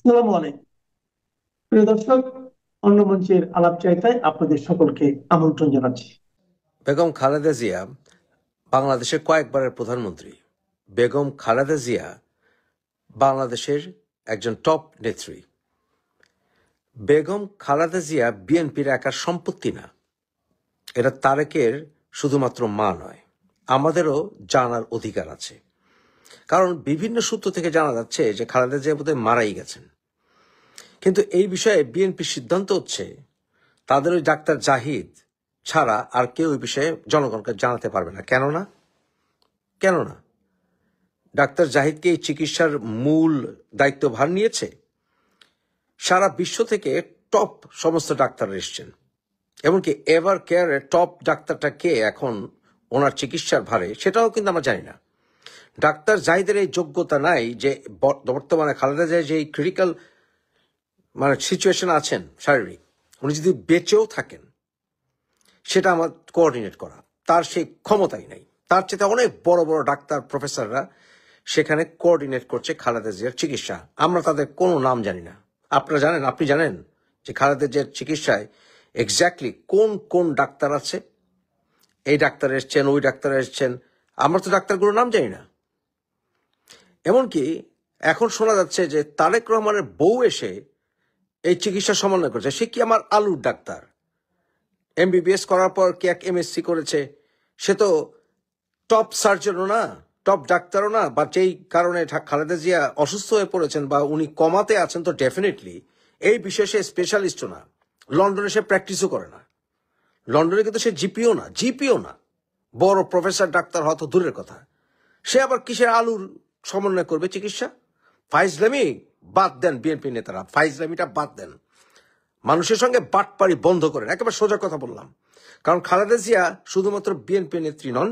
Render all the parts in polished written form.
আসসালামু আলাইকুম প্রিয় দর্শক, অন্য মঞ্চের আলাপচারিতায় আপনাদের সকলকে আমন্ত্রণ জানাচ্ছি। বেগম খালেদা জিয়া বাংলাদেশের কয়েকবারের প্রধানমন্ত্রী। বেগম খালেদা জিয়া বাংলাদেশের একজন টপ নেত্রী। বেগম খালেদা জিয়া বিএনপির একার সম্পত্তি না, এটা তারেকের শুধুমাত্র মা নয়, আমাদেরও জানার অধিকার আছে। কারণ বিভিন্ন সূত্র থেকে জানা যাচ্ছে যে খালেদা জিয়া বোধহয় মারাই গেছেন। কিন্তু এই বিষয়ে বিএনপির সিদ্ধান্ত হচ্ছে তাদের ওই ডাক্তার জাহিদ ছাড়া আর কেউ এই বিষয়ে জনগণকে জানাতে পারবে না। কেননা ডাক্তার জাহিদকে এই চিকিৎসার মূল দায়িত্বভার নিয়েছে সারা বিশ্ব থেকে টপ সমস্ত ডাক্তার এসছেন। এমনকি এভার কেয়ারের টপ ডাক্তারটা কে এখন ওনার চিকিৎসার ভারে, সেটাও কিন্তু আমরা জানি না। ডাক্তার জাহিদের এই যোগ্যতা নাই যে বর্তমানে খালেদা জিয়া যে ক্রিটিক্যাল সিচুয়েশন আছেন শারীরিক, উনি যদি বেঁচেও থাকেন সেটা আমার কোঅর্ডিনেট করা, তার সেই ক্ষমতাই নাই। তার চেয়ে অনেক বড় বড় ডাক্তার প্রফেসররা সেখানে কোঅর্ডিনেট করছে খালেদা জিয়ার চিকিৎসা। আমরা তাদের কোনো নাম জানি না। আপনি জানেন যে খালেদা জিয়ার চিকিৎসায় এক্স্যাক্টলি কোন কোন ডাক্তার আছে? এই ডাক্তার এসছেন, ওই ডাক্তার এসছেন, আমরা তো ডাক্তারগুলোর নাম জানি না। এমনকি এখন শোনা যাচ্ছে যে তারেক রহমানের বউ এসে এই চিকিৎসা সমন্বয় করছে। সে কি আমার আলুর ডাক্তার? এমবিবিএস করার পর কি এক এমএসসি করেছে? সে তো টপ সার্জনও না, টপ ডাক্তারও না। বা যেই কারণে খালেদা জিয়া অসুস্থ হয়ে পড়েছেন বা উনি কমাতে আছেন, তো ডেফিনেটলি এই বিষয়ে সে স্পেশালিস্টও না। লন্ডনে সে প্র্যাকটিসও করে না। লন্ডনে কিন্তু সে জিপিও না, বড় প্রফেসর ডাক্তার হওয়া তো দূরের কথা। সে আবার কিসের আলুর সমন্বয় করবে চিকিৎসা? ফাইজলামি বাদ দেন, বিএনপি নেতারা ফাইজলামিটা বাদ দেন। মানুষের সঙ্গে বাটপাড়ি বন্ধ করেন, একেবারে সোজা কথা বললাম। কারণ খালেদা জিয়া শুধুমাত্র বিএনপি নেত্রী নন,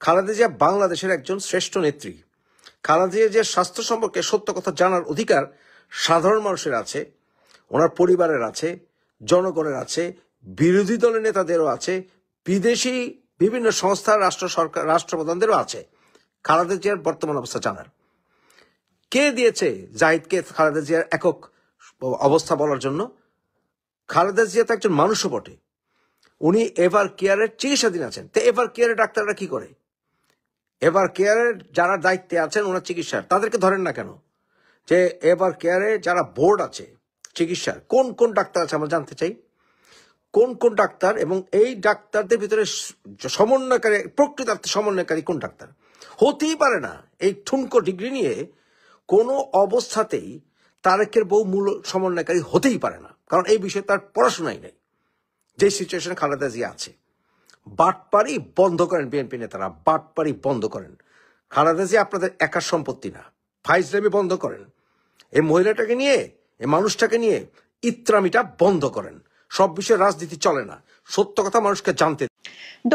খালেদা জিয়া বাংলাদেশের একজন শ্রেষ্ঠ নেত্রী। খালেদা জিয়ার স্বাস্থ্য সম্পর্কে সত্য কথা জানার অধিকার সাধারণ মানুষের আছে, ওনার পরিবারের আছে, জনগণের আছে, বিরোধী দলের নেতাদেরও আছে, বিদেশি বিভিন্ন সংস্থার রাষ্ট্রপ্রধানদেরও আছে খালেদা জিয়ার বর্তমান অবস্থা জানার। কে দিয়েছে জাহিদকে খালেদা জিয়ার একক অবস্থা বলার জন্য? খালেদা জিয়া তো একজন মানুষও বটে। উনি এভার কেয়ারের চিকিৎসাধীন আছেন। তো এভার কেয়ারের ডাক্তাররা কি করে? এভার কেয়ারের যারা দায়িত্বে আছেন ওনার চিকিৎসার, তাদেরকে ধরেন না কেন? যে এভার কেয়ারে যারা বোর্ড আছে চিকিৎসার, কোন কোন ডাক্তার আছে আমরা জানতে চাই। কোন কোন ডাক্তার, এবং এই ডাক্তারদের ভিতরে সমন্বয়কারী, প্রকৃতার্থে সমন্বয়কারী কোন ডাক্তার? হতেই পারে না এই ঠুনকো ডিগ্রি নিয়ে কোনো অবস্থাতেই তারেকের বউ মূল সমন্বয়কারী হতেই পারে না। কারণ এই বিষয়ে তার পড়াশোনাই নেই। যে সিচুয়েশন খালেদা জিয়া আছে, বাটপাড়ি বন্ধ করেন বিএনপি নেতারা, বাটপাড়ি বন্ধ করেন। খালেদা জিয়া আপনাদের একার সম্পত্তি না, ফাইজলামি বন্ধ করেন। এই মহিলাটাকে নিয়ে, এই মানুষটাকে নিয়ে ইত্রামিটা বন্ধ করেন। সব বিষয়ে রাজনীতি চলে না, সত্য কথা মানুষকে জানতে।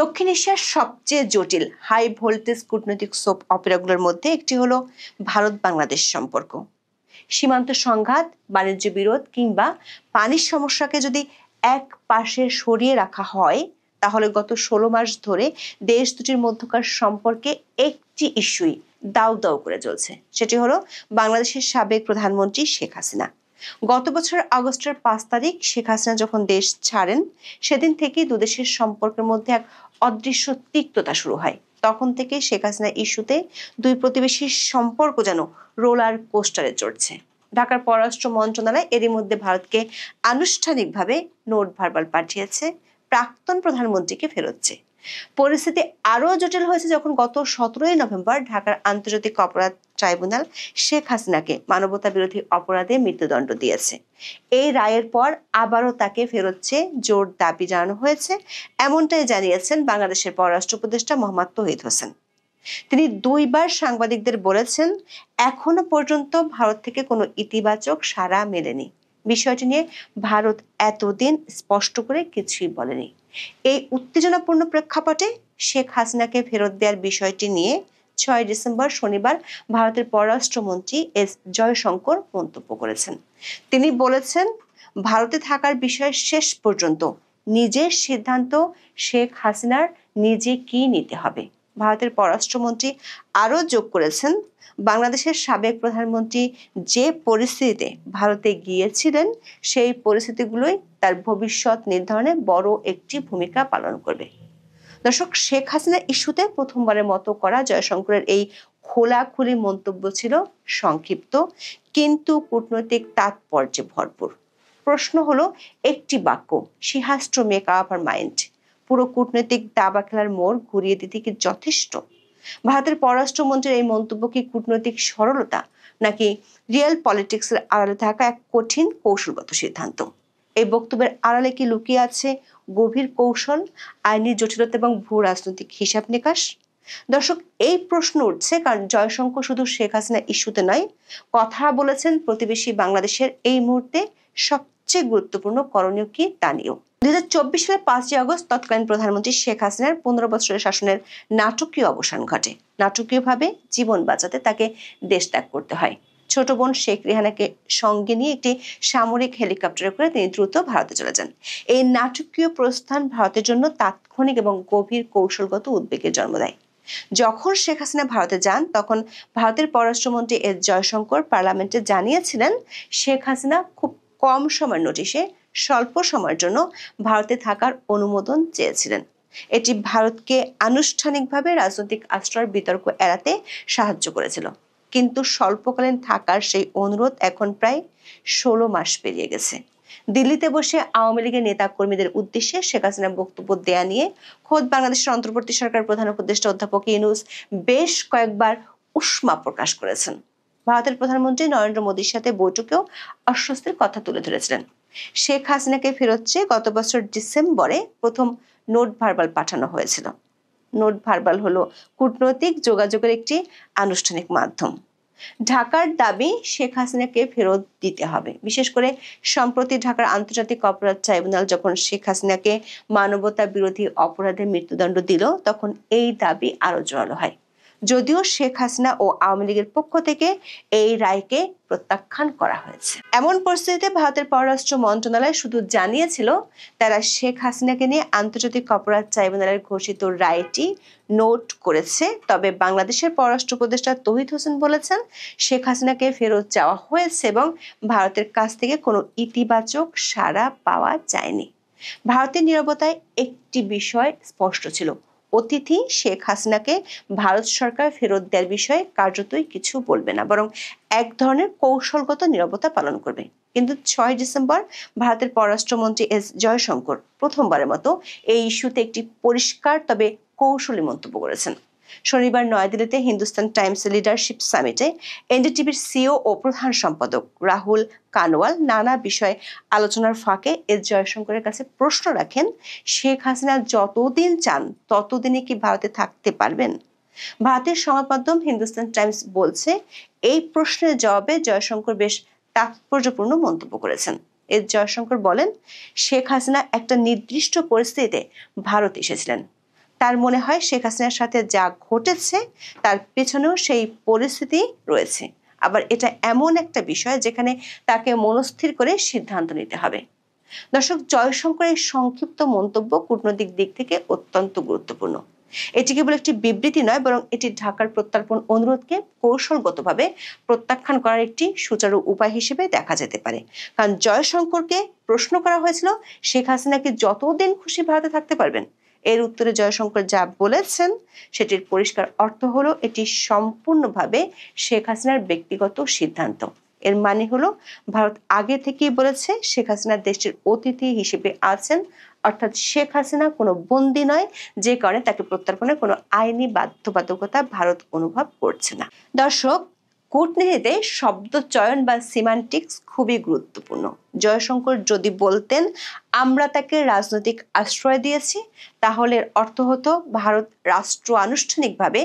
দক্ষিণ এশিয়ার সবচেয়ে জটিল হাই ভোল্টেজ কূটনৈতিক সোপ অপেরাগুলোর মধ্যে একটি হলো ভারত বাংলাদেশ সম্পর্ক। সীমান্ত সংঘাত, বাণিজ্য বিরোধ কিংবা পানির সমস্যাকে যদি এক পাশে সরিয়ে রাখা হয়, তাহলে গত 16 মাস ধরে দেশ দুটির মধ্যকার সম্পর্কে একটি ইস্যুই দাউ দাউ করে চলছে। সেটি হলো বাংলাদেশের সাবেক প্রধানমন্ত্রী শেখ হাসিনা। গত বছর আগস্টের 5 তারিখ শেখ হাসিনা যখন দেশ ছাড়েন, সেদিন থেকেই দুদেশের সম্পর্কের মধ্যে এক অদৃশ্য তিক্ততা শুরু হয়। তখন থেকে শেখ হাসিনা ইস্যুতে দুই প্রতিবেশীর সম্পর্ক যেন রোলার কোস্টারে চড়ছে। ঢাকার পররাষ্ট্র মন্ত্রণালয় এরই মধ্যে ভারতকে আনুষ্ঠানিকভাবে নোট ভার্বাল পাঠিয়েছে, প্রাক্তন প্রধানমন্ত্রীকে ফেরত চেয়ে। পরিস্থিতি আরো জটিল হয়েছে যখন গত 17 নভেম্বর ঢাকার আন্তর্জাতিক অপরাধ ট্রাইব্যুনাল শেখ হাসিনাকে মানবতা বিরোধী অপরাধে মৃত্যুদণ্ড দিয়েছে। এই রায়ের পর আবারও তাকে ফেরত চেয়ে জোর দাবি জানানো হয়েছে, এমনটাই জানিয়েছেন বাংলাদেশের পররাষ্ট্র উপদেষ্টা মোহাম্মদ তৌহিদ হোসেন। তিনি 2 বার সাংবাদিকদের বলেছেন, এখনো পর্যন্ত ভারত থেকে কোনো ইতিবাচক সাড়া মেলেনি। বিষয়টি নিয়ে ভারত এতদিন স্পষ্ট করে কিছুই বলেনি। এই উত্তেজনাপূর্ণ প্রেক্ষাপটে শেখ হাসিনাকে ফেরত দেওয়ার বিষয়টি নিয়ে 6 ডিসেম্বর শনিবার ভারতের পররাষ্ট্রমন্ত্রী এস জয়শঙ্কর মন্তব্য করেছেন। তিনি বলেছেন, ভারতে থাকার বিষয়ে শেষ পর্যন্ত নিজের সিদ্ধান্ত শেখ হাসিনার নিজে কি নিতে হবে। ভারতের পররাষ্ট্রমন্ত্রী আরও যোগ করেছেন, বাংলাদেশের সাবেক প্রধানমন্ত্রী যে পরিস্থিতিতে ভারতে গিয়েছিলেন সেই পরিস্থিতিগুলোই তার ভবিষ্যৎ নির্ধারণে বড় একটি ভূমিকা পালন করবে। দর্শক, শেখ হাসিনা ইস্যুতে প্রথমবারের মতো করা জয়শঙ্করের এই খোলাখুলি মন্তব্য ছিল সংক্ষিপ্ত কিন্তু কূটনৈতিক তাৎপর্যে ভরপুর। প্রশ্ন হলো, একটি বাক্য, she has to make up her mind, পুরো কূটনৈতিক দাবা খেলার মোড় ঘুরিয়ে দিতে কি যথেষ্ট? ভারতের পররাষ্ট্রমন্ত্রীর এই মন্তব্য কি কূটনৈতিক সরলতা নাকি রিয়েল পলিটিক্সের আড়ালে থাকা এক কঠিন কৌশলগত সিদ্ধান্ত? এই বক্তব্যের আড়ালে কি লুকিয়ে আছে গভীর কৌশল, আইনি জটিলতা এবং ভূ রাজনৈতিক হিসাব নিকাশ? দর্শক, এই প্রশ্ন উঠছে কারণ জয়শঙ্কর শুধু শেখ হাসিনা ইস্যুতে নয়, কথা বলেছেন প্রতিবেশী বাংলাদেশের এই মুহূর্তে সবচেয়ে গুরুত্বপূর্ণ করণীয় কি তা নিয়েও। 2024 সালের 5 আগস্ট তৎকালীন প্রধানমন্ত্রী শেখ হাসিনার 15 বছরের শাসনের নাটকীয় অবসান ঘটে। নাটকীয়ভাবে জীবন বাঁচাতে তাকে দেশ ত্যাগ করতে হয়। ছোট বোন শেখ রেহানাকে সঙ্গে নিয়ে একটি সামরিক হেলিকপ্টারে করে তিনি দ্রুত ভারতে চলে যান। এই নাটকীয় প্রস্থান ভারতের জন্য তাৎক্ষণিক এবং গভীর কৌশলগত উদ্বেগের জন্ম দেয়। যখন শেখ হাসিনা ভারতে যান তখন ভারতের পররাষ্ট্রমন্ত্রী এস জয়শঙ্কর পার্লামেন্টে জানিয়েছিলেন শেখ হাসিনা খুব কম সময়ের নোটিশে স্বল্প সময়ের জন্য ভারতে থাকার অনুমোদন চেয়েছিলেন। এটি ভারতকে আনুষ্ঠানিকভাবে রাজনৈতিক আশ্রয়ের বিতর্ক এড়াতে সাহায্য করেছিল। কিন্তু স্বল্পকালীন থাকার সেই অনুরোধ এখন প্রায় 16 মাস পেরিয়ে গেছে। দিল্লিতে বসে আওয়ামী লীগের নেতা কর্মীদের উদ্দেশ্যে শেখ হাসিনা বক্তব্য দেয়া নিয়ে খোদ বাংলাদেশের অন্তর্বর্তী সরকার প্রধান উপদেষ্টা অধ্যাপক ইউনূস বেশ কয়েকবার উষ্মা প্রকাশ করেছেন। ভারতের প্রধানমন্ত্রী নরেন্দ্র মোদীর সাথে বৈঠকেও অস্বস্তির কথা তুলে ধরেছিলেন। শেখ হাসিনাকে ফেরত চেয়ে গত বছর ডিসেম্বরে প্রথম নোট ভার্বাল পাঠানো হয়েছিল। নোট ভার্বাল হলো কূটনৈতিক যোগাযোগের একটি আনুষ্ঠানিক মাধ্যম। ঢাকার দাবি শেখ হাসিনাকে ফেরত দিতে হবে। বিশেষ করে সম্প্রতি ঢাকার আন্তর্জাতিক অপরাধ ট্রাইব্যুনাল যখন শেখ হাসিনাকে মানবতা বিরোধী অপরাধে মৃত্যুদণ্ড দিল তখন এই দাবি আরো জোরালো হয়। যদিও শেখ হাসিনা ও আওয়ামী লীগের পক্ষ থেকে এই রায়কে প্রত্যাখ্যান করা হয়েছে। এমন পরিস্থিতিতে ভারতের পররাষ্ট্র মন্ত্রণালয় শুধু জানিয়েছিল তারা শেখ হাসিনাকে নিয়ে আন্তর্জাতিক অপরাধ ট্রাইব্যুনালের ঘোষিত রায়টি নোট করেছে। তবে বাংলাদেশের পররাষ্ট্র উপদেষ্টা তৌহিদ হোসেন বলেছেন শেখ হাসিনাকে ফেরত যাওয়া হয়েছে এবং ভারতের কাছ থেকে কোনো ইতিবাচক সাড়া পাওয়া যায়নি। ভারতের নীরবতায় একটি বিষয় স্পষ্ট ছিল, অতিথি শেখ হাসিনাকে ভারত সরকার ফেরত দেওয়ার বিষয়ে কার্যতই কিছু বলবে না, বরং এক ধরনের কৌশলগত নীরবতা পালন করবে। কিন্তু 6 ডিসেম্বর ভারতের পররাষ্ট্রমন্ত্রী এস জয়শঙ্কর প্রথমবারের মতো এই ইস্যুতে একটি পরিষ্কার তবে কৌশলী মন্তব্য করেছেন। শনিবার নয়াদিল্লিতে হিন্দুস্তান টাইমস লিডারশিপ সামিটে এনডিটিভির সিও ও প্রধান সম্পাদক রাহুল কানওয়াল নানা বিষয়ে আলোচনার ফাঁকে এস জয়শঙ্করের কাছে প্রশ্ন রাখেন, শেখ হাসিনা যতদিন চান ততদিনই কি ভারতে থাকতে পারবেন? ভারতের সংবাদ মাধ্যম হিন্দুস্তান টাইমস বলছে, এই প্রশ্নের জবাবে জয়শঙ্কর বেশ তাৎপর্যপূর্ণ মন্তব্য করেছেন। এস জয়শঙ্কর বলেন, শেখ হাসিনা একটা নির্দিষ্ট পরিস্থিতিতে ভারত এসেছিলেন। তার মনে হয় শেখ হাসিনার সাথে যা ঘটেছে তার পেছনেও সেই পরিস্থিতি রয়েছে। আবার এটা এমন একটা বিষয় যেখানে তাকে মনস্থির করে সিদ্ধান্ত নিতে হবে। দর্শক, জয়শঙ্করের সংক্ষিপ্ত মন্তব্য কূটনৈতিক দিক থেকে অত্যন্ত গুরুত্বপূর্ণ। এটি কেবল একটি বিবৃতি নয়, বরং এটি ঢাকার প্রত্যর্পণ অনুরোধকে কৌশলগতভাবে প্রত্যাখ্যান করার একটি সুচারু উপায় হিসেবে দেখা যেতে পারে। কারণ জয়শঙ্করকে প্রশ্ন করা হয়েছিল শেখ হাসিনা কি যতদিন খুশি ভারতে থাকতে পারবেন। এর উত্তরে জয়শঙ্কর যা বলেছেন সেটির পরিষ্কার অর্থ হলো এটি সম্পূর্ণভাবে শেখ হাসিনার ব্যক্তিগত সিদ্ধান্ত। এর মানে হলো ভারত আগে থেকেই বলেছে শেখ হাসিনা দেশটির অতিথি হিসেবে আছেন, অর্থাৎ শেখ হাসিনা কোনো বন্দী নয়, যে কারণে তাকে প্রত্যর্পণের কোনো আইনি বাধ্যবাধকতা ভারত অনুভব করছে না। দর্শক, কূটনীতিতে শব্দ চয়ন বা সিমান্টিক্স খুবই গুরুত্বপূর্ণ। জয়শঙ্কর যদি বলতেন আমরা তাকে রাজনৈতিক আশ্রয় দিয়েছি, তাহলে অর্থ হতো ভারত রাষ্ট্র আনুষ্ঠানিকভাবে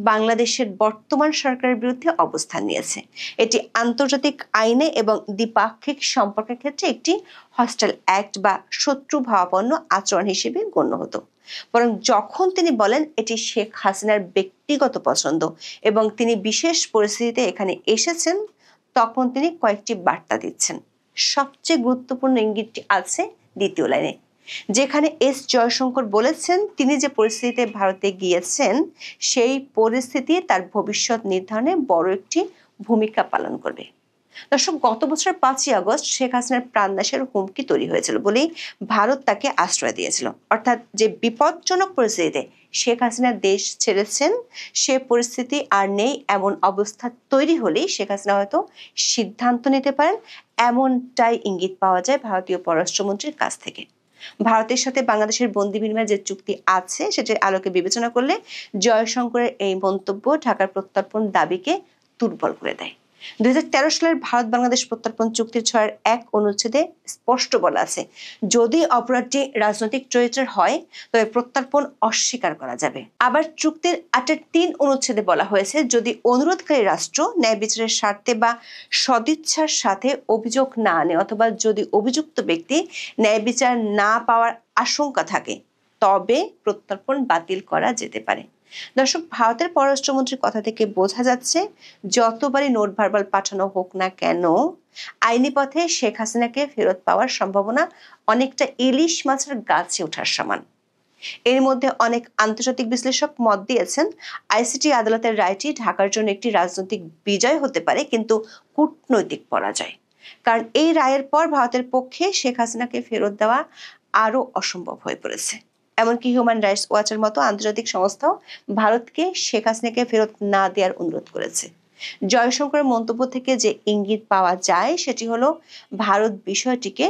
বাংলাদেশের বর্তমান সরকারের বিরুদ্ধে অবস্থান নিয়েছে। এটি আন্তর্জাতিক আইনে এবং দ্বিপাক্ষিক সম্পর্কের ক্ষেত্রে একটি হস্টাইল অ্যাক্ট বা শত্রুভাবাপন্ন আচরণ হিসেবে গণ্য হতো। বরং যখন তিনি বলেন এটি শেখ হাসিনার ব্যক্তিগত পছন্দ এবং তিনি বিশেষ পরিস্থিতিতে এখানে এসেছেন, তখন তিনি কয়েকটি বার্তা দিচ্ছেন। সবচেয়ে গুরুত্বপূর্ণ ইঙ্গিতটি আছে দ্বিতীয় লাইনে, যেখানে এস জয়শঙ্কর বলেছেন তিনি যে পরিস্থিতিতে ভারতে গিয়েছেন সেই পরিস্থিতি তার ভবিষ্যৎ নির্ধারণে বড় একটি ভূমিকা পালন করবে। দর্শক, গত বছরের 5ই আগস্ট শেখ হাসিনার প্রাণনাশের হুমকি তৈরি হয়েছিল বলেই ভারত তাকে আশ্রয় দিয়েছিল। অর্থাৎ যে বিপজ্জনক পরিস্থিতিতে শেখ হাসিনা দেশ ছেড়েছেন সে পরিস্থিতি আর নেই, এমন অবস্থা তৈরি হলেই শেখ হাসিনা হয়তো সিদ্ধান্ত নিতে পারেন, এমনটাই ইঙ্গিত পাওয়া যায় ভারতীয় পররাষ্ট্রমন্ত্রীর কাছ থেকে। ভারতের সাথে বাংলাদেশের বন্দি বিনিময়ের যে চুক্তি আছে সেটির আলোকে বিবেচনা করলে জয়শঙ্করের এই মন্তব্য ঢাকার প্রত্যর্পণ দাবিকে দুর্বল করে দেয়। 2013 সালের ভারত বাংলাদেশ প্রত্যর্পণ চুক্তির 6-1 অনুচ্ছেদে স্পষ্ট বলা আছে, যদি অপরাধটি রাজনৈতিক চরিত্রের হয় তবে প্রত্যর্পণ অস্বীকার করা যাবে। আবার চুক্তির 8-3 অনুচ্ছেদে বলা হয়েছে, যদি অনুরোধকারী রাষ্ট্র ন্যায় বিচারের স্বার্থে বা সদিচ্ছার সাথে অভিযোগ না আনে অথবা যদি অভিযুক্ত ব্যক্তি ন্যায় বিচার না পাওয়ার আশঙ্কা থাকে তবে প্রত্যর্পণ বাতিল করা যেতে পারে। দর্শক, ভারতের পররাষ্ট্রমন্ত্রীর কথা থেকে বোঝা যাচ্ছে যতবারই নোট ভার্বাল পাঠানো হোক না কেন আইনি পথে শেখ হাসিনাকে ফেরত পাওয়ার সম্ভাবনা অনেকটা ইলিশ মাছের গাছে ওঠার সমান। এর মধ্যে অনেক আন্তর্জাতিক বিশ্লেষক মত দিয়েছেন আইসিটি আদালতের রায়টি ঢাকার জন্য একটি রাজনৈতিক বিজয় হতে পারে কিন্তু কূটনৈতিক পরাজয়, কারণ এই রায়ের পর ভারতের পক্ষে শেখ হাসিনাকে ফেরত দেওয়া আরো অসম্ভব হয়ে পড়েছে। এমনকি হিউম্যান রাইটস ওয়াচের মতো আন্তর্জাতিক সংস্থাও ভারতকে শেখ হাসিনাকে ফেরত না দেওয়ার অনুরোধ করেছে। জয়শঙ্করের মন্তব্য থেকে যে ইঙ্গিত পাওয়া যায় সেটি হলো ভারত বিষয়টিকে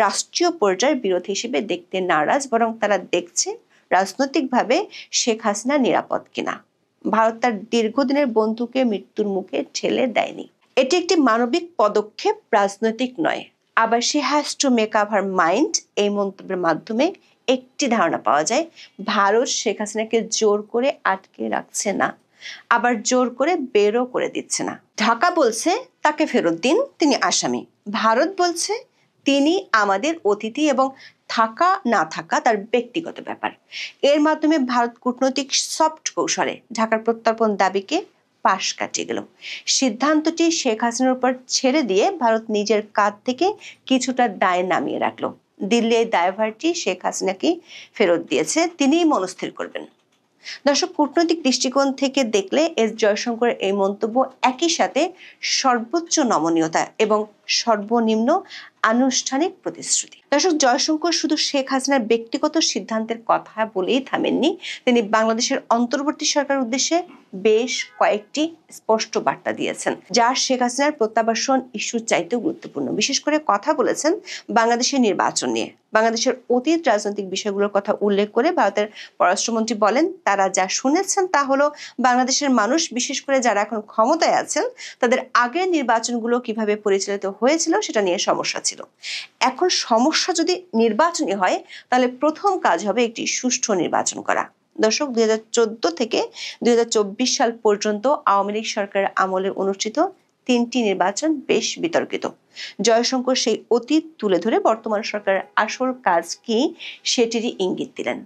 রাষ্ট্রীয় পর্যায়ের বিরোধ হিসেবে দেখতে নারাজ, বরং তারা দেখছে রাজনৈতিকভাবে শেখ হাসিনা নিরাপদ কিনা। ভারত তার দীর্ঘদিনের বন্ধুকে মৃত্যুর মুখে ঠেলে দেয়নি। এটি একটি মানবিক পদক্ষেপ, রাজনৈতিক নয়। আবার she has to make up her mind, এই মন্তব্যের মাধ্যমে একটি ধারণা পাওয়া যায় ভারত শেখ হাসিনাকে জোর করে আটকে রাখছে না, আবার জোর করে বেরও করে দিচ্ছে না। ঢাকা বলছে তাকে ফেরত দিন, তিনি আসামি। ভারত বলছে তিনি আমাদের অতিথি এবং থাকা না থাকা তার ব্যক্তিগত ব্যাপার। এর মাধ্যমে ভারত কূটনৈতিক সফট কৌশলে ঢাকার প্রত্যর্পণ দাবিকে পাশ কাটিয়ে গেল। সিদ্ধান্তটি শেখ হাসিনার উপর ছেড়ে দিয়ে ভারত নিজের কাঁধ থেকে কিছুটা দায় নামিয়ে রাখলো। দিল্লি এই দায়ভারটি শেখ হাসিনাকে ফেরত দিয়েছে, তিনিই মনস্থির করবেন। দর্শক, কূটনৈতিক দৃষ্টিকোণ থেকে দেখলে এস জয়শঙ্করের এই মন্তব্য একই সাথে সর্বোচ্চ নমনীয়তা এবং সর্বনিম্ন আনুষ্ঠানিক প্রতিশ্রুতি। দর্শক, জয়শঙ্কর শুধু শেখ হাসিনার ব্যক্তিগত সিদ্ধান্তের কথা বলেই থামেননি, তিনি বাংলাদেশের অন্তর্বর্তী সরকারের উদ্দেশ্যে বেশ কয়েকটি স্পষ্ট বার্তা দিয়েছেন, যা শেখ হাসিনার প্রত্যাবাসন ইস্যুর চাইতেও গুরুত্বপূর্ণ। বিশেষ করে কথা বলেছেন বাংলাদেশের নির্বাচন নিয়ে। বাংলাদেশের অতীত রাজনৈতিক বিষয়গুলোর কথা উল্লেখ করে ভারতের পররাষ্ট্রমন্ত্রী বলেন, তারা যা শুনেছেন তা হলো বাংলাদেশের মানুষ, বিশেষ করে যারা এখন ক্ষমতায় আছেন, তাদের আগের নির্বাচনগুলো কিভাবে পরিচালিত হয়েছিল সেটা নিয়ে সমস্যা ছিল। এখন সমস্যা যদি নির্বাচনী হয় তাহলে প্রথম কাজ হবে একটি সুষ্ঠু নির্বাচন করা। দর্শক, 2014 থেকে 2024 সাল পর্যন্ত আওয়ামী লীগ সরকারের আমলে অনুষ্ঠিত 3টি নির্বাচন বেশ বিতর্কিত। জয়শঙ্কর সেই অতীত তুলে ধরে বর্তমান সরকারের আসল কাজ কি সেটিরই ইঙ্গিত দিলেন।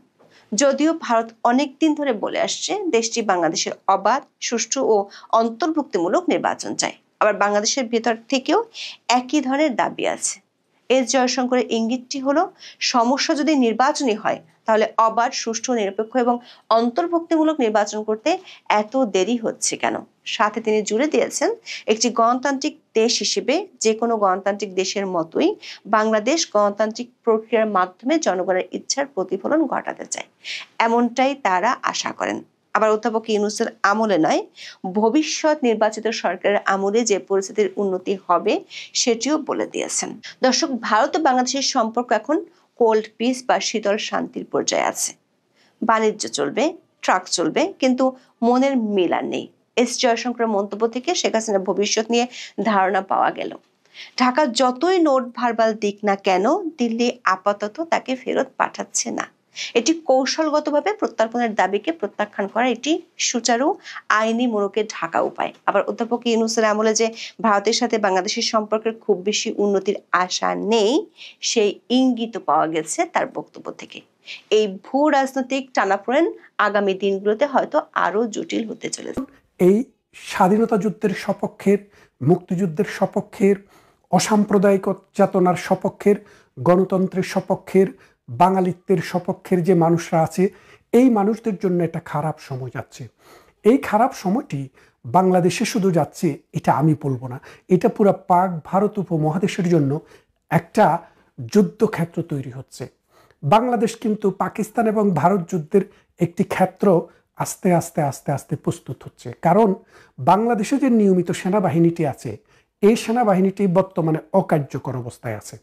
যদিও ভারত অনেকদিন ধরে বলে আসছে দেশটি বাংলাদেশের অবাধ, সুষ্ঠু ও অন্তর্ভুক্তিমূলক নির্বাচন চায়, আবার বাংলাদেশের ভেতর থেকেও একই ধরনের দাবি আছে। এস জয়শঙ্করের ইঙ্গিতটি হলো, সমস্যা যদি নির্বাচনী হয় তাহলে অবাধ, সুষ্ঠু, নিরপেক্ষ এবং অন্তর্ভুক্তিমূলক নির্বাচন করতে এত দেরি হচ্ছে কেন। সাথে তিনি জুড়ে দিয়েছেন, একটি গণতান্ত্রিক দেশ হিসেবে যে কোনো গণতান্ত্রিক দেশের মতোই বাংলাদেশ গণতান্ত্রিক প্রক্রিয়ার মাধ্যমে জনগণের ইচ্ছার প্রতিফলন ঘটাতে চায়, এমনটাই তারা আশা করেন। আবার অধ্যাপক ইউনূসের আমলে নয়, ভবিষ্যৎ নির্বাচিত সরকারের আমলে যে পরিস্থিতির উন্নতি হবে সেটিও বলে দিয়েছেন। দর্শক, ভারত ও বাংলাদেশের সম্পর্ক এখন কোল্ড পিস বা শীতল শান্তির পর্যায়ে আছে। বাণিজ্য চলবে, ট্রাক চলবে, কিন্তু মনের মিল আর নেই। এস জয়শঙ্করের মন্তব্য থেকে শেখ হাসিনার ভবিষ্যৎ নিয়ে ধারণা পাওয়া গেল। ঢাকা যতই নোট ভার্বাল দিক না কেন, দিল্লি আপাতত তাকে ফেরত পাঠাচ্ছে না। এটি কৌশলগতভাবে প্রত্যর্পণের দাবিকে প্রত্যাখ্যান করা একটি সুচারু আইনি মোড়কে ঢাকা উপায়। আবার অধ্যাপক ইউনূসের আমলে যে ভারতের সাথে বাংলাদেশের সম্পর্কের খুব বেশি উন্নতির আশা নেই সেই ইঙ্গিত পাওয়া গেছে তার বক্তব্য থেকে। এই ভূ রাজনৈতিক টানাপোড়েন আগামী দিনগুলোতে হয়তো আরো জটিল হতে চলেছে। এই স্বাধীনতা যুদ্ধের সপক্ষের, মুক্তিযুদ্ধের সপক্ষের, অসাম্প্রদায়িক চেতনার সপক্ষের, গণতন্ত্রের সপক্ষের, বাঙালিত্বের সপক্ষের যে মানুষরা আছে এই মানুষদের জন্য একটা খারাপ সময় যাচ্ছে। এই খারাপ সময়টি বাংলাদেশে শুধু যাচ্ছে এটা আমি বলবো না, এটা পুরো পাক ভারত উপমহাদেশের জন্য একটা যুদ্ধক্ষেত্র তৈরি হচ্ছে। বাংলাদেশ কিন্তু পাকিস্তান এবং ভারত যুদ্ধের একটি ক্ষেত্র আস্তে আস্তে আস্তে আস্তে প্রস্তুত হচ্ছে। কারণ বাংলাদেশে যে নিয়মিত সেনাবাহিনীটি আছে এই সেনাবাহিনীটি বর্তমানে অকার্যকর অবস্থায় আছে।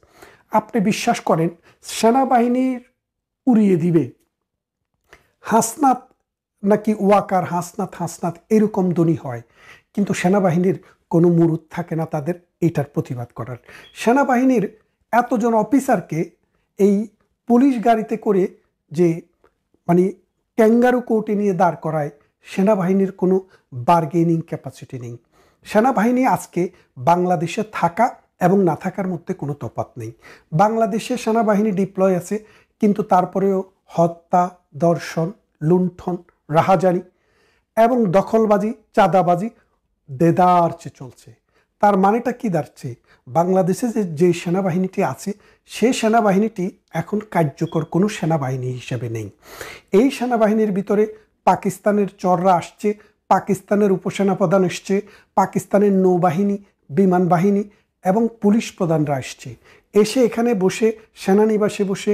আপনি বিশ্বাস করেন সেনাবাহিনীর উড়িয়ে দিবে হাসনাত নাকি ওয়াকার, হাসনাত হাসনাত এরকম ধ্বনি হয়, কিন্তু সেনাবাহিনীর কোনো মুরুদ থাকে না তাদের এটার প্রতিবাদ করার। সেনাবাহিনীর এতজন অফিসারকে এই পুলিশ গাড়িতে করে যে মানে ক্যাঙ্গারু কোর্টে নিয়ে দাঁড় করায়, সেনাবাহিনীর কোনো বার্গেনিং ক্যাপাসিটি নেই। সেনাবাহিনী আজকে বাংলাদেশে থাকা এবং না থাকার মধ্যে কোনো তফাৎ নেই। বাংলাদেশে সেনাবাহিনী ডিপ্লয় আছে, কিন্তু তারপরেও হত্যা, ধর্ষণ, লুণ্ঠন, রাহাজানি এবং দখলবাজি, চাঁদাবাজি দেদারচে চলছে। তার মানেটা কি দাঁড়াচ্ছে? বাংলাদেশে যে সেনাবাহিনীটি আছে সেই সেনাবাহিনীটি এখন কার্যকর কোনো সেনাবাহিনী হিসেবে নেই। এই সেনাবাহিনীর ভিতরে পাকিস্তানের চররা আসছে, পাকিস্তানের উপসেনাপ্রধান এসছে, পাকিস্তানের নৌবাহিনী, বিমান বাহিনী এবং পুলিশ প্রধানরা আসছে। এসে এখানে বসে সেনানিবাসে বসে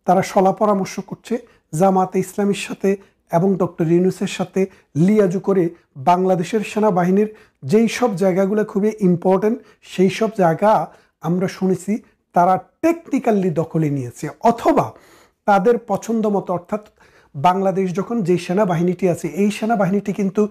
তারা সলা পরামর্শ করছে জামাতে ইসলামীর সাথে এবং ডক্টর ইউনূসের সাথে লিয়াজু করে বাংলাদেশের সেনাবাহিনীর যেই সব জায়গাগুলো খুবই ইম্পর্টেন্ট সেই সব জায়গা আমরা শুনেছি তারা টেকনিক্যালি দখলে নিয়েছে, অথবা তাদের পছন্দ মতো। অর্থাৎ বাংলাদেশ যখন যে সেনাবাহিনীটি আছে এই সেনাবাহিনীটি কিন্তু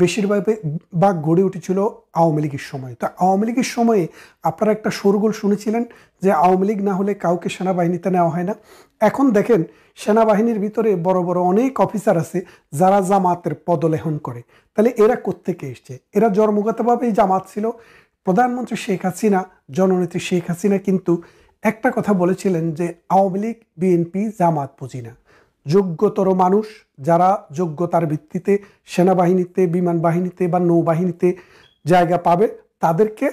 বেশিরভাগ গড়ে উঠেছিল আওয়ামী লীগের সময়। তো আওয়ামী লীগের সময়ে আপনারা একটা শোরগোল শুনেছিলেন যে আওয়ামী লীগ না হলে কাউকে সেনাবাহিনীতে নেওয়া হয় না। এখন দেখেন সেনাবাহিনীর ভিতরে বড় বড় অনেক অফিসার আছে যারা জামাতের পদলেহন করে। তাহলে এরা কোত্থেকে এসছে? এরা জন্মগতভাবেই জামাত ছিল। প্রধানমন্ত্রী শেখ হাসিনা, জননেত্রী শেখ হাসিনা কিন্তু একটা কথা বলেছিলেন যে আওয়ামী লীগ, বিএনপি, জামাত বুঝি না। যোগ্যতর মানুষ যারা যোগ্যতার ভিত্তিতে সেনাবাহিনীতে, বিমান বাহিনীতে বা নৌবাহিনীতে জায়গা পাবে তাদেরকে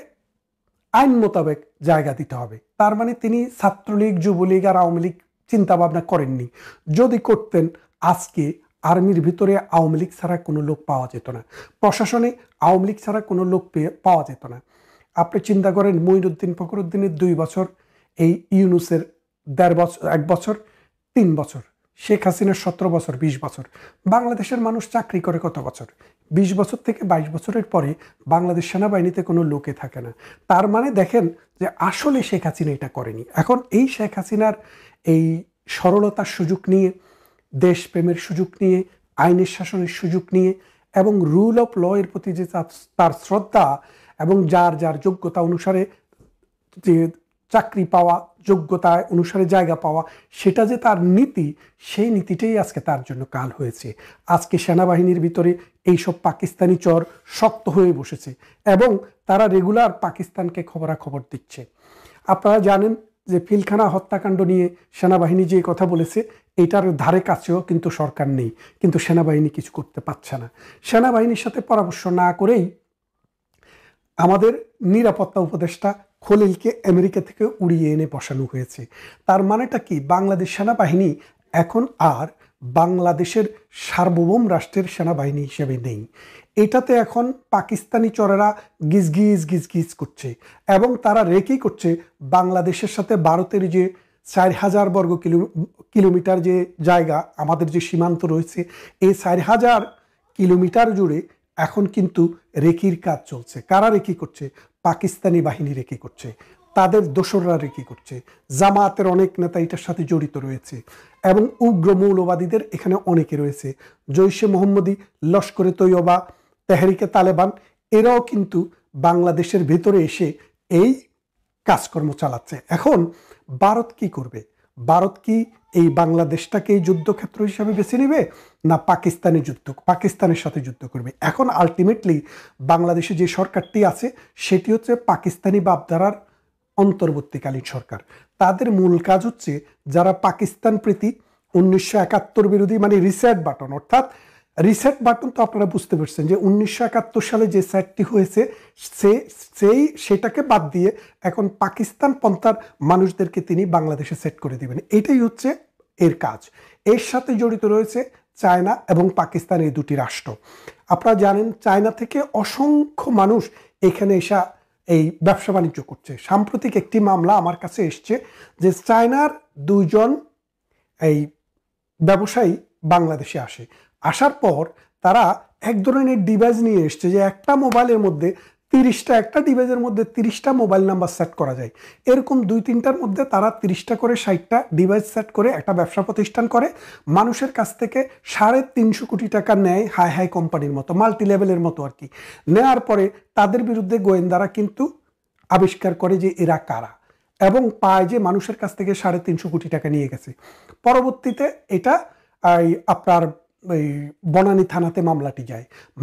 আইন মোতাবেক জায়গা দিতে হবে। তার মানে তিনি ছাত্রলীগ, যুবলীগ আর আওয়ামী লীগ চিন্তা ভাবনা করেননি। যদি করতেন আজকে আর্মির ভিতরে আওয়ামী লীগ ছাড়া কোনো লোক পাওয়া যেত না, প্রশাসনে আওয়ামী লীগ ছাড়া কোনো লোক পাওয়া যেত না। আপনি চিন্তা করেন মঈনুদ্দিন ফখরুদ্দিনের 2 বছর, এই ইউনূসের 1.5 বছর, 1 বছর, 3 বছর, শেখ হাসিনার 17 বছর, 20 বছর। বাংলাদেশের মানুষ চাকরি করে কত বছর? 20 বছর থেকে 22 বছরের পরে বাংলাদেশ সেনাবাহিনীতে কোনো লোকে থাকে না। তার মানে দেখেন যে আসলে শেখ হাসিনা এটা করেনি। এখন এই শেখ হাসিনার এই সরলতার সুযোগ নিয়ে, দেশপ্রেমের সুযোগ নিয়ে, আইনের শাসনের সুযোগ নিয়ে এবং রুল অফ ল এর প্রতি যে তার শ্রদ্ধা এবং যার যার যোগ্যতা অনুসারে যে চাকরি পাওয়া, যোগ্যতা অনুসারে জায়গা পাওয়া, সেটা যে তার নীতি, সেই নীতিটাই আজকে তার জন্য কাল হয়েছে। আজকে সেনাবাহিনীর ভিতরে এইসব পাকিস্তানি চর শক্ত হয়ে বসেছে এবং তারা রেগুলার পাকিস্তানকে খবরাখবর দিচ্ছে। আপনারা জানেন যে পিলখানা হত্যাকাণ্ড নিয়ে সেনাবাহিনী যে কথা বলেছে এটার ধারে কাছেও কিন্তু সরকার নেই, কিন্তু সেনাবাহিনী কিছু করতে পারছে না। সেনাবাহিনীর সাথে পরামর্শ না করেই আমাদের নিরাপত্তা উপদেষ্টা খলিলকে আমেরিকা থেকে উড়িয়ে এনে বসানো হয়েছে। তার মানেটা কি? বাংলাদেশ সেনাবাহিনী এখন আর বাংলাদেশের সার্বভৌম রাষ্ট্রের সেনাবাহিনী হিসেবে নেই। এটাতে এখন পাকিস্তানি চরেরা গিজগিজ গিজগিজ করছে এবং তারা রেকি করছে বাংলাদেশের সাথে ভারতের যে 4000 বর্গ কিলোমিটার যে জায়গা, আমাদের যে সীমান্ত রয়েছে, এই 4000 কিলোমিটার জুড়ে এখন কিন্তু রেকির কাজ চলছে। কারা রেকি করছে? পাকিস্তানি বাহিনী রেকি করছে, তাদের দোসররা রেকি করছে। জামাতের অনেক নেতা এটার সাথে জড়িত রয়েছে এবং উগ্র মৌলবাদীদের এখানে অনেকে রয়েছে। জৈশে মোহাম্মদী, লস্করে তৈয়বা, তেহরিকে তালেবান, এরাও কিন্তু বাংলাদেশের ভেতরে এসে এই কাজকর্ম চালাচ্ছে। এখন ভারত কি করবে? ভারত কি এই বাংলাদেশটাকে এই যুদ্ধক্ষেত্র হিসাবে বেছে নেবে, না পাকিস্তানের সাথে যুদ্ধ করবে? এখন আলটিমেটলি বাংলাদেশে যে সরকারটি আছে সেটি হচ্ছে পাকিস্তানি ভাবধারার অন্তর্বর্তীকালীন সরকার। তাদের মূল কাজ হচ্ছে যারা পাকিস্তান প্রীতি, 1971 বিরোধী মানে রিসেট বাটন, অর্থাৎ রিসেট বাটন তো আপনারা বুঝতে পারছেন যে 1971 সালে যে সেটটি হয়েছে সেটাকে বাদ দিয়ে এখন পাকিস্তান পন্থার মানুষদেরকে তিনি বাংলাদেশে সেট করে দিবেন। এটাই হচ্ছে এর কাজ। এর সাথে জড়িত রয়েছে চায়না এবং পাকিস্তান, এই দুটি রাষ্ট্র। আপনারা জানেন চায়না থেকে অসংখ্য মানুষ এখানে এসে এই ব্যবসা বাণিজ্য করছে। সাম্প্রতিক একটি মামলা আমার কাছে এসছে যে চায়নার 2 জন এই ব্যবসায়ী বাংলাদেশে আসার পর তারা এক ধরনের ডিভাইস নিয়ে এসছে যে একটা মোবাইলের মধ্যে 30টা, একটা ডিভাইসের মধ্যে 30টা মোবাইল নাম্বার সেট করা যায়। এরকম 2-3টার মধ্যে তারা 30টা করে 60টা ডিভাইস সেট করে একটা ব্যবসা প্রতিষ্ঠান করে, মানুষের কাছ থেকে 350 কোটি টাকা নেয়, হাই কোম্পানির মতো, মাল্টি লেভেলের মতো আর কি। নেওয়ার পরে তাদের বিরুদ্ধে গোয়েন্দারা কিন্তু আবিষ্কার করে যে এরা কারা, এবং পায় যে মানুষের কাছ থেকে 350 কোটি টাকা নিয়ে গেছে। পরবর্তীতে এটা আপনার এই বনানী থানাতে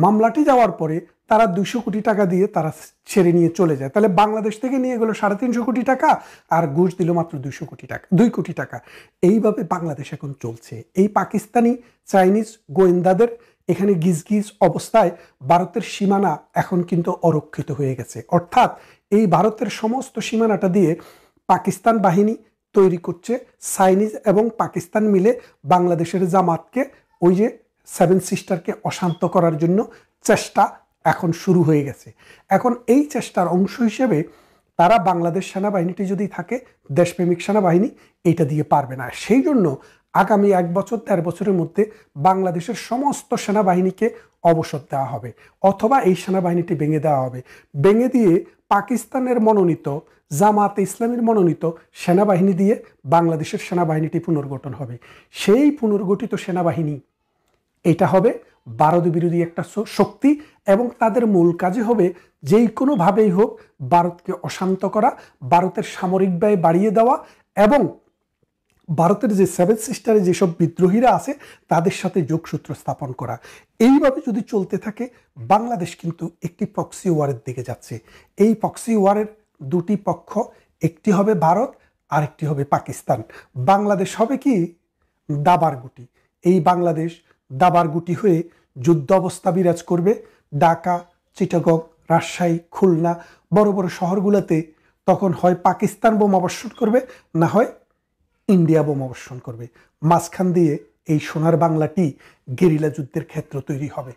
মামলাটি যাওয়ার পরে তারা 200 কোটি টাকা দিয়ে তারা ছেড়ে নিয়ে চলে যায়। তাহলে বাংলাদেশ থেকে নিয়ে গেল 350 কোটি টাকা আর ঘুষ দিল মাত্র 2 কোটি টাকা। এইভাবে বাংলাদেশ এখন চলছে। এই পাকিস্তানি চাইনিজ গোয়েন্দাদের এখানে গিজ অবস্থায় ভারতের সীমানা এখন কিন্তু অরক্ষিত হয়ে গেছে। অর্থাৎ এই ভারতের সমস্ত সীমানাটা দিয়ে পাকিস্তান বাহিনী তৈরি করছে। চাইনিজ এবং পাকিস্তান মিলে বাংলাদেশের জামাতকে, ওই যে 7 সিস্টারকে অশান্ত করার জন্য চেষ্টা এখন শুরু হয়ে গেছে। এখন এই চেষ্টার অংশ হিসেবে তারা বাংলাদেশ সেনাবাহিনীটি যদি থাকে, দেশপ্রেমিক সেনাবাহিনী, এটা দিয়ে পারবে না। সেই জন্য আগামী 1 বছর 1.5 বছরের মধ্যে বাংলাদেশের সমস্ত সেনাবাহিনীকে অবসর দেওয়া হবে, অথবা এই সেনাবাহিনীটি ভেঙে দেওয়া হবে। ভেঙে দিয়ে পাকিস্তানের মনোনীত, জামাতে ইসলামীর মনোনীত সেনাবাহিনী দিয়ে বাংলাদেশের সেনাবাহিনীটি পুনর্গঠন হবে। সেই পুনর্গঠিত সেনাবাহিনী এটা হবে ভারত বিরোধী একটা শক্তি, এবং তাদের মূল কাজে হবে যেই কোনোভাবেই হোক ভারতকে অশান্ত করা, ভারতের সামরিক ব্যয় বাড়িয়ে দেওয়া, এবং ভারতের যে 7 সিস্টারে যেসব বিদ্রোহীরা আছে তাদের সাথে যোগসূত্র স্থাপন করা। এইভাবে যদি চলতে থাকে বাংলাদেশ কিন্তু একটি প্রক্সি ওয়ারের দিকে যাচ্ছে। এই প্রক্সি ওয়ারের 2টি পক্ষ, একটি হবে ভারত, আরেকটি হবে পাকিস্তান। বাংলাদেশ হবে কি দাবার গুটি। এই বাংলাদেশ দাবার গুটি হয়ে যুদ্ধ অবস্থা বিরাজ করবে। ঢাকা, চিটাগং, রাজশাহী, খুলনা, বড় বড় শহরগুলোতে তখন হয় পাকিস্তান বোমা বর্ষণ করবে, না হয় ইন্ডিয়া বোমা বর্ষণ করবে। মাঝখান দিয়ে এই সোনার বাংলাটি গেরিলা যুদ্ধের ক্ষেত্র তৈরি হবে।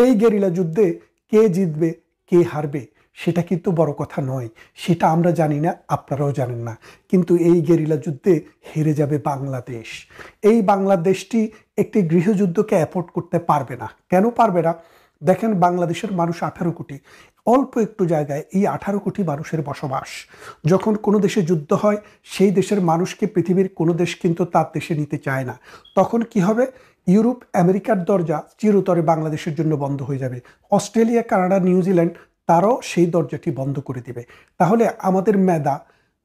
এই গেরিলা যুদ্ধে কে জিতবে কে হারবে সেটা কিন্তু বড় কথা নয়, সেটা আমরা জানি না, আপনারাও জানেন না। কিন্তু এই গেরিলা যুদ্ধে হেরে যাবে বাংলাদেশ। এই বাংলাদেশটি একটি গৃহযুদ্ধকে অ্যাফোর্ড করতে পারবে না। কেন পারবে না? দেখেন, বাংলাদেশের মানুষ 18 কোটি, অল্প একটু জায়গায় এই 18 কোটি মানুষের বসবাস। যখন কোনো দেশে যুদ্ধ হয়, সেই দেশের মানুষকে পৃথিবীর কোনো দেশ কিন্তু তার দেশে নিতে চায় না। তখন কি হবে? ইউরোপ, আমেরিকার দরজা চিরতরে বাংলাদেশের জন্য বন্ধ হয়ে যাবে। অস্ট্রেলিয়া, কানাডা, নিউজিল্যান্ড তারাও সেই দরজাটি বন্ধ করে দিবে। তাহলে আমাদের মেধা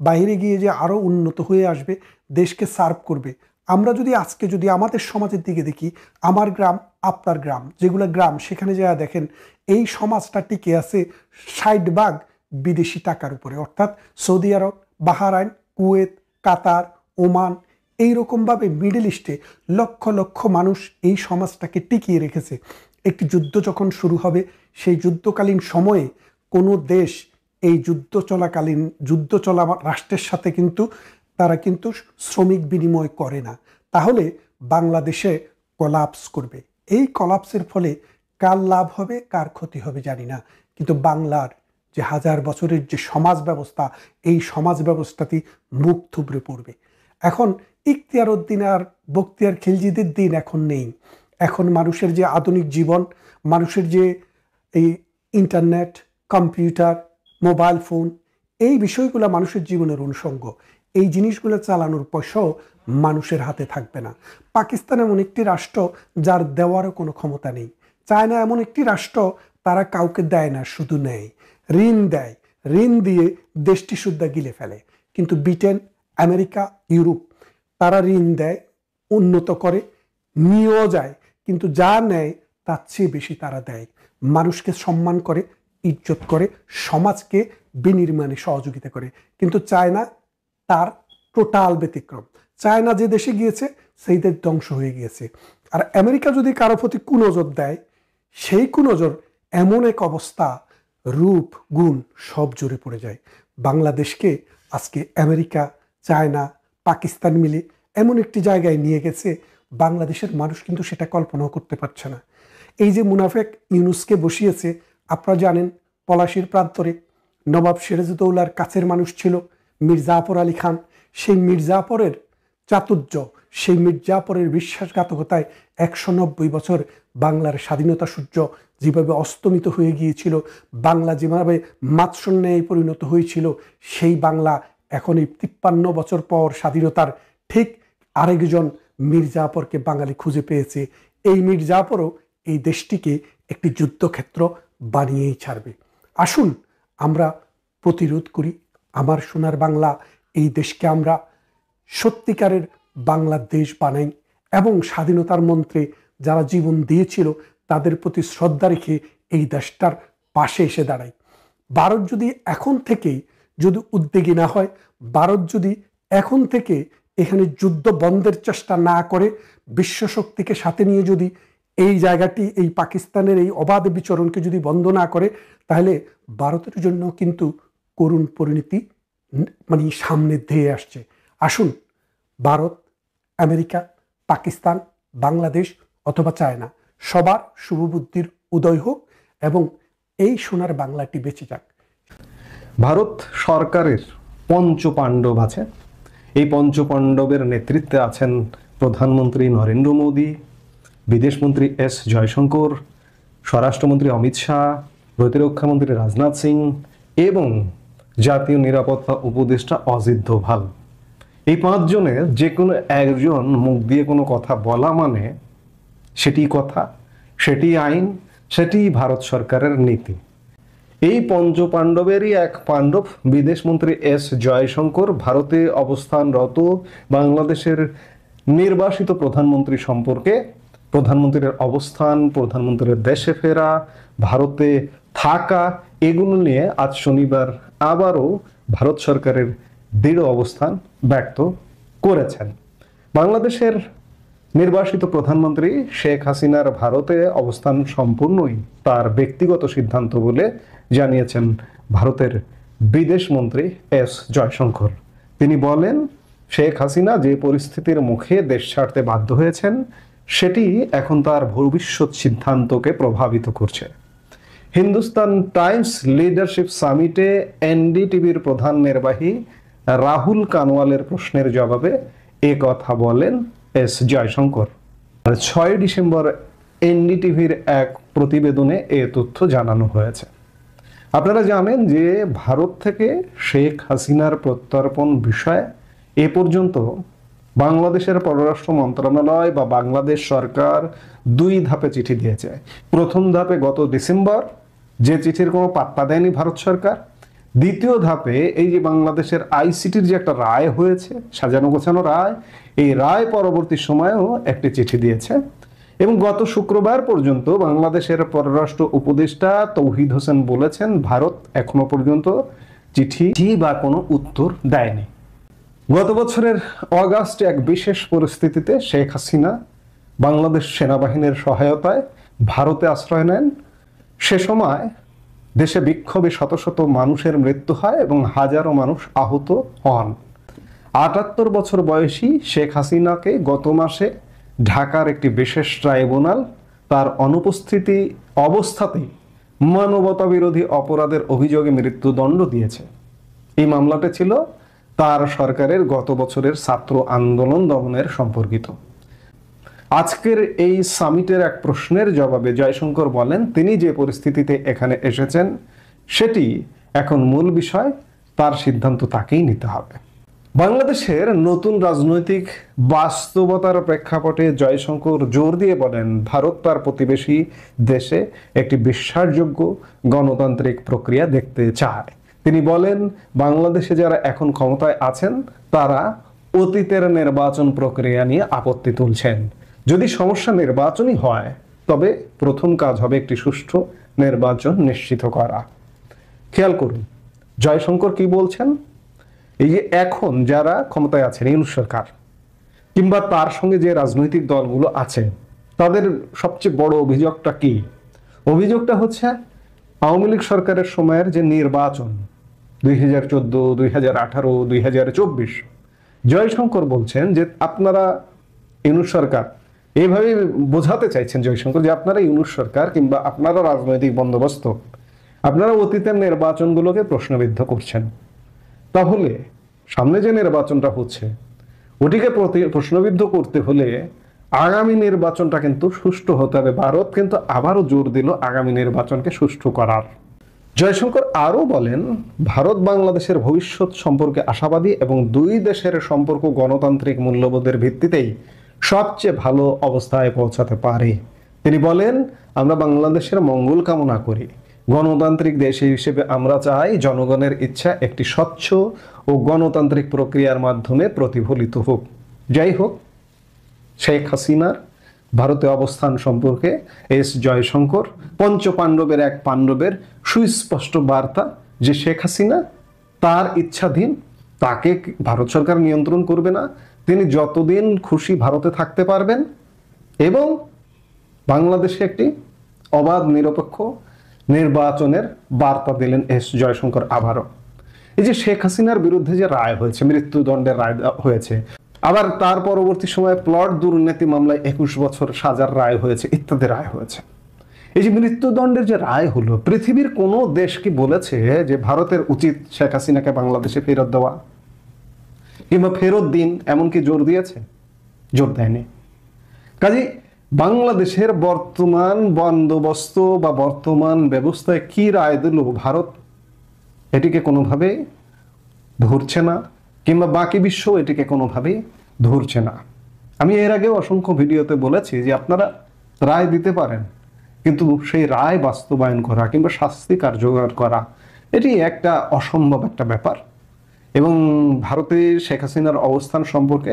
বাইরে গিয়ে যে আরও উন্নত হয়ে আসবে, দেশকে সার্ভ করবে। আমরা যদি আমাদের সমাজের দিকে দেখি, আমার গ্রাম আপনার গ্রাম, যেগুলো গ্রাম, সেখানে যা দেখেন এই সমাজটা টিকে আছে 60% বিদেশি টাকার উপরে। অর্থাৎ সৌদি আরব, বাহরাইন, কুয়েত, কাতার, ওমান, এইরকমভাবে মিডল ইস্টে লক্ষ লক্ষ মানুষ এই সমাজটাকে টিকিয়ে রেখেছে। একটি যুদ্ধ যখন শুরু হবে, সেই যুদ্ধকালীন সময়ে কোনো দেশ এই যুদ্ধ চলা রাষ্ট্রের সাথে কিন্তু তারা কিন্তু শ্রমিক বিনিময় করে না। তাহলে বাংলাদেশে কোলাপস করবে। এই কোলাপসের ফলে কার লাভ হবে কার ক্ষতি হবে জানি না, কিন্তু বাংলার যে 1000 বছরের যে সমাজ ব্যবস্থা, এই সমাজ ব্যবস্থাটি মুখ থুবড়ে পড়বে। এখন ইখতিয়ার উদ্দিন আর বখতিয়ার খিলজিদের দিন এখন নেই। এখন মানুষের যে আধুনিক জীবন, মানুষের যে এই ইন্টারনেট, কম্পিউটার, মোবাইল ফোন, এই বিষয়গুলো মানুষের জীবনের অনুষঙ্গ। এই জিনিসগুলো চালানোর পয়সাও মানুষের হাতে থাকবে না। পাকিস্তান এমন একটি রাষ্ট্র যার দেওয়ারও কোনো ক্ষমতা নেই। চায়না এমন একটি রাষ্ট্র, তারা কাউকে দেয় না, শুধু নেয়, ঋণ দেয়, ঋণ দিয়ে দেশটি সুদ্ধা গিলে ফেলে। কিন্তু ব্রিটেন, আমেরিকা, ইউরোপ তারা ঋণ দেয়, উন্নত করে, নিয়েও যায়, কিন্তু যা নেয় তার চেয়ে বেশি তারা দেয়। মানুষকে সম্মান করে, ইজ্জত করে, সমাজকে বিনির্মাণে সহযোগিতা করে। কিন্তু চায়না তার টোটাল ব্যতিক্রম। চায়না যে দেশে গিয়েছে সেই দেশ ধ্বংস হয়ে গিয়েছে। আর আমেরিকা যদি কারো প্রতি কুনজর দেয়, সেই কুনজর এমন এক অবস্থা, রূপ গুণ সব জোরে পড়ে যায়। বাংলাদেশকে আজকে আমেরিকা, চায়না, পাকিস্তান মিলে এমন একটি জায়গায় নিয়ে গেছে, বাংলাদেশের মানুষ কিন্তু সেটা কল্পনাও করতে পারছে না। এই যে মুনাফেক ইউনূসকে বসিয়েছে, আপনারা জানেন পলাশীর প্রান্তরে নবাব সিরাজউদ্দৌলার কাছের মানুষ ছিল মীর জাফর আলী খান। সেই মীর জাফরের চাতুর্য, সেই মীর জাফরের বিশ্বাসঘাতকতায় 190 বছর বাংলার স্বাধীনতা সূর্য যেভাবে অস্তমিত হয়ে গিয়েছিল, বাংলা যেভাবে মাৎসন্যায় পরিণত হয়েছিল, সেই বাংলা এখন এই 53 বছর পর স্বাধীনতার ঠিক আরেকজন মীর জাফরকে বাঙালি খুঁজে পেয়েছে। এই মীর জাফরও এই দেশটিকে একটি যুদ্ধক্ষেত্র বানিয়েই ছাড়বে। আসুন আমরা প্রতিরোধ করি। আমার সোনার বাংলা, এই দেশকে আমরা সত্যিকারের বাংলাদেশ বানাই এবং স্বাধীনতার মন্ত্রে যারা জীবন দিয়েছিল তাদের প্রতি শ্রদ্ধা রেখে এই দেশটার পাশে এসে দাঁড়াই। ভারত যদি এখন থেকেই যদি উদ্যোগী না হয়, ভারত যদি এখন থেকে এখানে যুদ্ধ বন্ধের চেষ্টা না করে, বিশ্বশক্তিকে সাথে নিয়ে যদি এই জায়গাটি, এই পাকিস্তানের এই অবাধ বিচরণকে যদি বন্ধ না করে, তাহলে ভারতের জন্য কিন্তু করুণ পরিণতি মানে সামনে ধেয়ে আসছে। আসুন ভারত, আমেরিকা, পাকিস্তান, বাংলাদেশ অথবা চায়না সবার শুভবুদ্ধির উদয় হোক এবং এই সোনার বাংলাটি বেঁচে যাক। ভারত সরকারের পঞ্চপাণ্ডব আছে। এই পঞ্চপাণ্ডবের নেতৃত্বে আছেন প্রধানমন্ত্রী নরেন্দ্র মোদী, বিদেশমন্ত্রী এস জয়শঙ্কর, স্বরাষ্ট্রমন্ত্রী অমিত শাহ, প্রতিরক্ষামন্ত্রী রাজনাথ সিং এবং জাতীয় নিরাপত্তা উপদেষ্টা অজিত দোভাল। এই 5 জনের যে কোনো একজন মুখ দিয়ে কোনো কথা বলা মানে সেটি কথা, সেটি আইন, সেটি ভারত সরকারের নীতি। এই পঞ্চপাণ্ডবেরই এক পাণ্ডব বিদেশমন্ত্রী এস জয়শঙ্কর ভারতে অবস্থানরত বাংলাদেশের নির্বাসিত প্রধানমন্ত্রী সম্পর্কে, প্রধানমন্ত্রীর অবস্থান, প্রধানমন্ত্রীর দেশে ফেরা, ভারতে থাকা, এগুলো নিয়ে আজ শনিবার আবারও ভারত সরকারের দৃঢ় অবস্থান ব্যক্ত করেছেন। বাংলাদেশের নির্বাসিত প্রধানমন্ত্রী শেখ হাসিনার ভারতে অবস্থান সম্পূর্ণই তার ব্যক্তিগত সিদ্ধান্ত বলে জানিয়েছেন ভারতের বিদেশমন্ত্রী এস জয়শঙ্কর। তিনি বলেন, শেখ হাসিনা যে পরিস্থিতির মুখে দেশ ছাড়তে বাধ্য হয়েছেন সেটি এখন তার ভবিষ্যৎ সিদ্ধান্তকে প্রভাবিত করছে। হিন্দুস্তান টাইমস লিডারশিপ সামিটে এনডিটিভির প্রধান নির্বাহী রাহুল কানওয়ালের প্রশ্নের জবাবে এ কথা বলেন এস জয়শঙ্কর। 6 ডিসেম্বর এনডিটিভির এক প্রতিবেদনে এ তথ্য জানানো হয়েছে। আপনারা জানেন যে ভারত থেকে শেখ হাসিনার প্রত্যর্পণ বিষয়ে এ পর্যন্ত বাংলাদেশের পররাষ্ট্র মন্ত্রণালয় বা বাংলাদেশ সরকার 2 ধাপে চিঠি দিয়েছে। প্রথম ধাপে গত ডিসেম্বর, যে চিঠির কোনো পাত্তা দেয়নি ভারত সরকার। দ্বিতীয় ধাপে এই যে বাংলাদেশের আইসিটির যে একটা রায় হয়েছে, সাজানো গোছানো রায়, এই রায় পরবর্তী সময়েও একটি চিঠি দিয়েছে। এবং গত শুক্রবার পর্যন্ত বাংলাদেশের পররাষ্ট্র উপদেষ্টা তৌহিদ হোসেন বলেছেন ভারত এখনো পর্যন্ত চিঠি বা কোনো উত্তর দেয়নি। গত বছরের অগাস্টে এক বিশেষ পরিস্থিতিতে শেখ হাসিনা বাংলাদেশ সেনাবাহিনীর সহায়তায় ভারতে আশ্রয় নেন। সে সময় দেশে বিক্ষোভে শত শত মানুষের মৃত্যু হয় এবং হাজারো মানুষ আহত হন। 78 বছর বয়সী শেখ হাসিনাকে গত মাসে ঢাকার একটি বিশেষ ট্রাইব্যুনাল তার অনুপস্থিতি অবস্থাতেই মানবতা বিরোধী অপরাধের অভিযোগে মৃত্যুদণ্ড দিয়েছে। এই মামলাটি ছিল তার সরকারের গত বছরের ছাত্র আন্দোলন দমনের সম্পর্কিত। আজকের এই সামিটের এক প্রশ্নের জবাবে জয়শঙ্কর বলেন, তিনি যে পরিস্থিতিতে এখানে এসেছেন সেটি এখন মূল বিষয়, তার সিদ্ধান্ত তাকেই নিতে হবে। বাংলাদেশের নতুন রাজনৈতিক বাস্তবতার প্রেক্ষাপটে জয়শঙ্কর জোর দিয়ে বলেন, ভারত তার প্রতিবেশী দেশে একটি বিশ্বাসযোগ্য গণতান্ত্রিক প্রক্রিয়া দেখতে চায়। তিনি বলেন, বাংলাদেশে যারা এখন ক্ষমতায় আছেন তারা অতীতের নির্বাচন প্রক্রিয়া নিয়ে আপত্তি তুলছেন। যদি সমস্যা নির্বাচনই হয় তবে প্রথম কাজ হবে একটি সুষ্ঠু নির্বাচন নিশ্চিত করা। খেয়াল করুন জয়শঙ্কর কি বলছেন। এই যে এখন যারা ক্ষমতায় আছেন ইউনূস সরকার কিংবা তার সঙ্গে যে রাজনৈতিক দলগুলো আছে, তাদের সবচেয়ে বড় অভিযোগটা কি? অভিযোগটা হচ্ছে আওয়ামী লীগ সরকারের সময়ের যে নির্বাচন 2014, 2018, 2024, জয়শঙ্কর বলছেন যে আপনারা ইউনূস সরকার, এইভাবে বোঝাতে চাইছেন জয়শঙ্কর যে আপনারা ইউনূস সরকার কিংবা আপনারা রাজনৈতিক বন্দোবস্ত, আপনারা অতীতের নির্বাচনগুলোকে প্রশ্নবিদ্ধ করছেন। তাহলে সামনে যে নির্বাচনটা হচ্ছে ওটিকে প্রশ্নবিদ্ধ করতে হলে আগামী নির্বাচনটা কিন্তু সুষ্ঠু হতে হবে। ভারত কিন্তু আবারও জোর দিল আগামী নির্বাচনকে সুষ্ঠু করার। জয়শঙ্কর আরও বলেন, ভারত বাংলাদেশের ভবিষ্যৎ সম্পর্কে আশাবাদী এবং দুই দেশের সম্পর্ক গণতান্ত্রিক মূল্যবোধের ভিত্তিতেই সবচেয়ে ভালো অবস্থায় পৌঁছাতে পারে। তিনি বলেন, আমরা বাংলাদেশের মঙ্গল কামনা করি। গণতান্ত্রিক দেশ হিসেবে আমরা চাই জনগণের ইচ্ছা একটি স্বচ্ছ ও গণতান্ত্রিক প্রক্রিয়ার মাধ্যমে প্রতিফলিত হোক। যাই হোক, শেখ হাসিনার ভারতে অবস্থান সম্পর্কে এস জয়শঙ্কর পঞ্চপাণ্ডবের এক পাণ্ডবের সুস্পষ্ট বার্তা যে শেখ হাসিনা তার ইচ্ছাধীন, তাকে ভারত সরকার নিয়ন্ত্রণ করবে না, তিনি যতদিন খুশি ভারতে থাকতে পারবেন এবং বাংলাদেশে একটি অবাধ নিরপেক্ষ নির্বাচনের বার্তা দিলেন এস জয়শঙ্কর আবারও। এই যে শেখ হাসিনার বিরুদ্ধে যে রায় হয়েছে, মৃত্যুদণ্ডের রায় হয়েছে, আবার তার পরবর্তী সময়ে প্লট দুর্নীতি মামলায় 21 বছর সাজার রায় হয়েছে, ইত্যাদি রায় হয়েছে। এই যে মৃত্যুদণ্ডের যে রায় হলো, পৃথিবীর কোনো দেশ কি বলেছে যে ভারতের উচিত শেখ হাসিনাকে বাংলাদেশে ফেরত দেওয়া কিংবা ফেরত দিন, এমনকি জোর দিয়েছে? জোর দেয়নি। কাজেই বাংলাদেশের বর্তমান বন্দোবস্ত বা বর্তমান ব্যবস্থায় কি রায় দিল ভারত, এটিকে কোনোভাবে ধরছে না, কিংবা বাকি বিশ্ব এটিকে কোনোভাবেই ধরছে না। আমি এর আগেও অসংখ্য ভিডিওতে বলেছি যে আপনারা রায় দিতে পারেন, কিন্তু সেই রায় বাস্তবায়ন করা কিংবা শাস্তি কার্যকর করা এটি একটা অসম্ভব একটা ব্যাপার। এবং ভারতে শেখ হাসিনার অবস্থান সম্পর্কে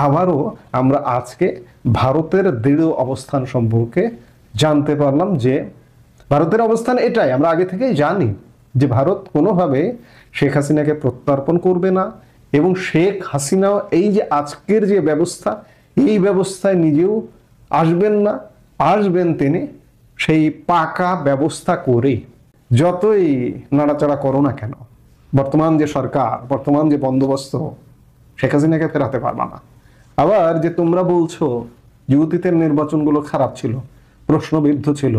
আবারও আমরা আজকে ভারতের দৃঢ় অবস্থান সম্পর্কে জানতে পারলাম যে ভারতের অবস্থান এটাই, আমরা আগে থেকেই জানি যে ভারত কোনোভাবে শেখ হাসিনাকে প্রত্যর্পণ করবে না এবং শেখ হাসিনা এই যে আজকের যে ব্যবস্থা, এই ব্যবস্থায় নিজেও আসবেন না, আসবেন তিনি সেই পাকা ব্যবস্থা করে। যতই নাড়াচাড়া করো না কেন, বর্তমান যে সরকার, বর্তমান যে বন্দোবস্ত শেখ হাসিনাকে ফেরাতে পারবে না। আবার যে তোমরা বলছো যে অতীতের নির্বাচনগুলো খারাপ ছিল, প্রশ্নবিদ্ধ ছিল,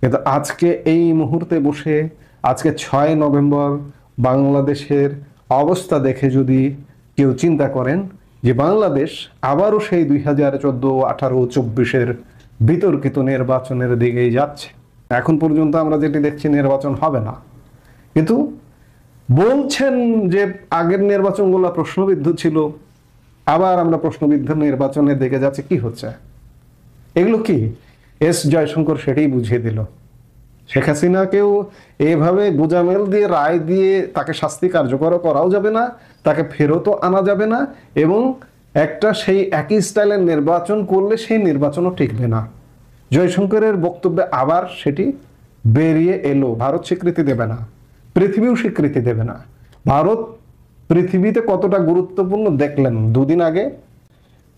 কিন্তু আজকে এই মুহূর্তে বসে আজকে 6 নভেম্বর বাংলাদেশের অবস্থা দেখে যদি কেউ চিন্তা করেন যে বাংলাদেশ আবারও সেই 2014, 18, 24-এর বিতর্কিত নির্বাচনের দিকেই যাচ্ছে। এখন পর্যন্ত আমরা যেটি দেখছি নির্বাচন হবে না, কিন্তু বলছেন যে আগের নির্বাচনগুলো প্রশ্নবিদ্ধ ছিল, আবার আমরা প্রশ্নবিদ্ধ নির্বাচনের দিকে যাচ্ছে। কি হচ্ছে এগুলো? কি এস জয়শঙ্কর সেটাই বুঝিয়ে দিল। শেখ হাসিনাকেও এভাবে গোজামেল দিয়ে রায় দিয়ে তাকে শাস্তি কার্যকর করাও যাবে না, তাকে ফেরতও আনা যাবে না, এবং একটা সেই একই স্টাইলের নির্বাচন করলে সেই নির্বাচনও টিকবে না। জয়শঙ্করের বক্তব্যে আবার সেটি বেরিয়ে এলো। ভারত স্বীকৃতি দেবে না, পৃথিবীও স্বীকৃতি দেবে না। ভারত পৃথিবীতে কতটা গুরুত্বপূর্ণ দেখলেন, দুদিন আগে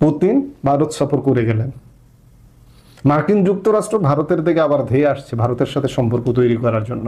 পুতিন ভারত সফর করে গেলেন। মার্কিন যুক্তরাষ্ট্র ভারতের দিকে আবার ধেয়ে আসছে ভারতের সাথে সম্পর্ক তৈরি করার জন্য।